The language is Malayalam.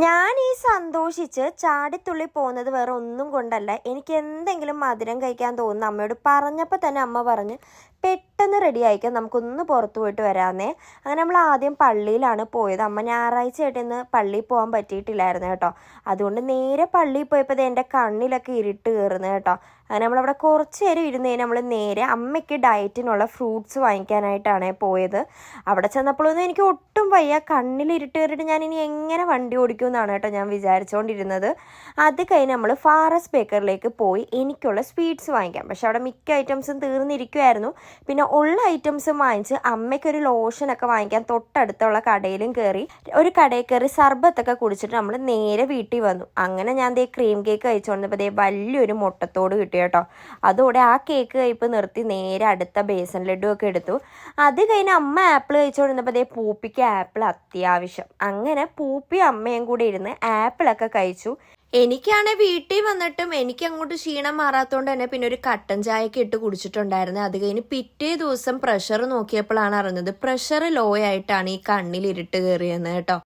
ഞാൻ ഈ സന്തോഷിച്ച് ചാടിത്തുള്ളി പോകുന്നത് വേറെ ഒന്നും കൊണ്ടല്ല. എനിക്ക് എന്തെങ്കിലും മധുരം കഴിക്കാൻ തോന്നുന്നു അമ്മയോട് പറഞ്ഞപ്പോൾ തന്നെ അമ്മ പറഞ്ഞ് പെട്ടെന്ന് റെഡി ആയിക്കാം, നമുക്കൊന്ന് പുറത്തു പോയിട്ട് വരാമെന്നേ. അങ്ങനെ നമ്മൾ ആദ്യം പള്ളിയിലാണ് പോയത്. അമ്മ ഞായറാഴ്ചയായിട്ട് ഇന്ന് പള്ളിയിൽ പോകാൻ പറ്റിയിട്ടില്ലായിരുന്നു കേട്ടോ. അതുകൊണ്ട് നേരെ പള്ളിയിൽ പോയപ്പോൾ എൻ്റെ കണ്ണിലൊക്കെ ഇരുട്ട് കയറുന്നു കേട്ടോ. അങ്ങനെ നമ്മളവിടെ കുറച്ച് നേരം ഇരുന്ന് നമ്മൾ നേരെ അമ്മയ്ക്ക് ഡയറ്റിനുള്ള ഫ്രൂട്ട്സ് വാങ്ങിക്കാനായിട്ടാണ് പോയത്. അവിടെ ചെന്നപ്പോഴൊന്നും എനിക്ക് ഒട്ടും വയ്യ, കണ്ണിൽ ഇരുട്ട് കയറിയിട്ട് ഞാൻ ഇനി എങ്ങനെ വണ്ടി ഓടിക്കും എന്നാണ് കേട്ടോ ഞാൻ വിചാരിച്ചുകൊണ്ടിരുന്നത്. അത് കഴിഞ്ഞ് നമ്മൾ ഫാറസ് ബേക്കറിലേക്ക് പോയി എനിക്കുള്ള സ്വീറ്റ്സ് വാങ്ങിക്കാം. പക്ഷെ അവിടെ മിക്ക ഐറ്റംസും തീർന്നിരിക്കുമായിരുന്നു. പിന്നെ ഉള്ള ഐറ്റംസും വാങ്ങിച്ച് അമ്മയ്ക്കൊരു ലോഷനൊക്കെ വാങ്ങിക്കാൻ തൊട്ടടുത്തുള്ള കടയിലും കയറി. ഒരു കടയിൽ കയറി സർബത്തൊക്കെ കുടിച്ചിട്ട് നമ്മൾ നേരെ വീട്ടിൽ വന്നു. അങ്ങനെ ഞാൻ ക്രീം കേക്ക് കഴിച്ചുകൊണ്ടപ്പോൾ വലിയൊരു മുട്ടത്തോട് കിട്ടി കേട്ടോ. അതോടെ ആ കേക്ക് കഴിപ്പ് നിർത്തി നേരെ അടുത്ത ബേസൻ ലഡു ഒക്കെ എടുത്തു. അത് കഴിഞ്ഞ് അമ്മ ആപ്പിൾ കഴിച്ചുകൊണ്ടിരുന്നപ്പോൾ പൂപ്പിക്ക് ആപ്പിൾ അത്യാവശ്യം. അങ്ങനെ പൂപ്പി അമ്മയും കൂടി ഇരുന്ന് ആപ്പിളൊക്കെ കഴിച്ചു. എനിക്കാണെങ്കിൽ വീട്ടിൽ വന്നിട്ടും എനിക്ക് അങ്ങോട്ട് ക്ഷീണം മാറാത്തതുകൊണ്ട് തന്നെ പിന്നെ ഒരു കട്ടൻ ചായയൊക്കെ ഇട്ട് കുടിച്ചിട്ടുണ്ടായിരുന്നു. അത് കഴിഞ്ഞ് പിറ്റേ ദിവസം പ്രഷർ നോക്കിയപ്പോഴാണ് അറിഞ്ഞത് പ്രഷർ ലോ ആയിട്ടാണ് ഈ കണ്ണിൽ ഇരുട്ട് കയറിയെന്ന് കേട്ടോ.